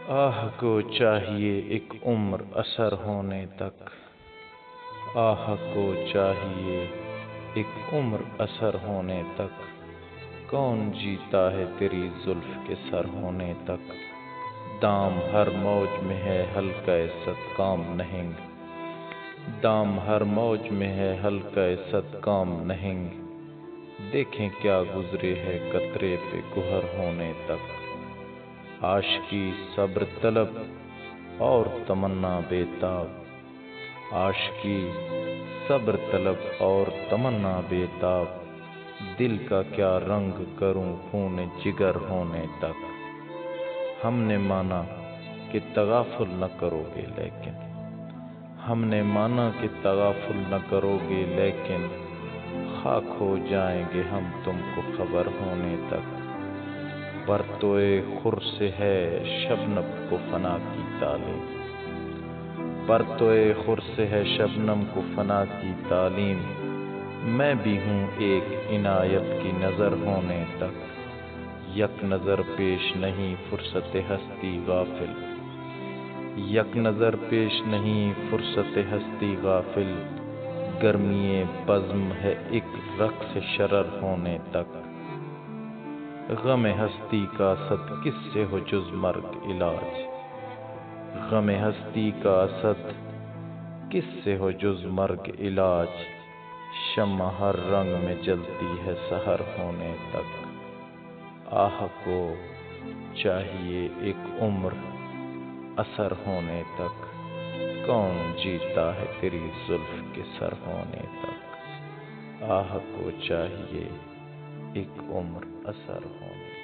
آہ کو چاہیے ایک عمر اثر ہونے تک، آہ کو چاہیے ایک عمر اثر ہونے تک، کون جیتا ہے تیری زلف کے سر ہونے تک؟ دام ہر موج میں ہے حلقہ صد کام نہنگ، دام ہر موج میں ہے حلقہ صد کام نہنگ، دیکھیں کیا گزرے ہے قطرے پہ گہر ہونے تک۔ عاشقی صبر طلب اور تمنا بے تاب، عاشقی صبر طلب اور تمنا بے تاب، دل کا کیا رنگ کروں خون جگر ہونے تک۔ ہم نے مانا کہ تغافل نہ کرو گے لیکن، ہم نے مانا کہ تغافل نہ کرو گے لیکن، خاک ہو جائیں گے ہم تم کو خبر ہونے تک۔ پرتوئے خور سے ہے شبنم کو فنا کی تعلیم، پرتوئے خور سے ہے شبنم کو فنا کی تعلیم، میں بھی ہوں ایک عنایت کی نظر ہونے تک۔ یک نظر پیش نہیں فرصت ہستی غافل، یک نظر پیش نہیں فرصت ہستی غافل، گرمیِ بزم ہے ایک رقص شرر ہونے تک۔ غم ہستی کا اسد کس سے ہو جز مرگ علاج، غم ہستی کا اسد کس سے ہو جز مرگ علاج، شمع ہر رنگ میں جلتی ہے سحر ہونے تک۔ آہ کو چاہیے ایک عمر اثر ہونے تک، کون جیتا ہے تیری زلف کے سر ہونے تک۔ آہ کو چاہیے ایک عمر اثر ہونے تک۔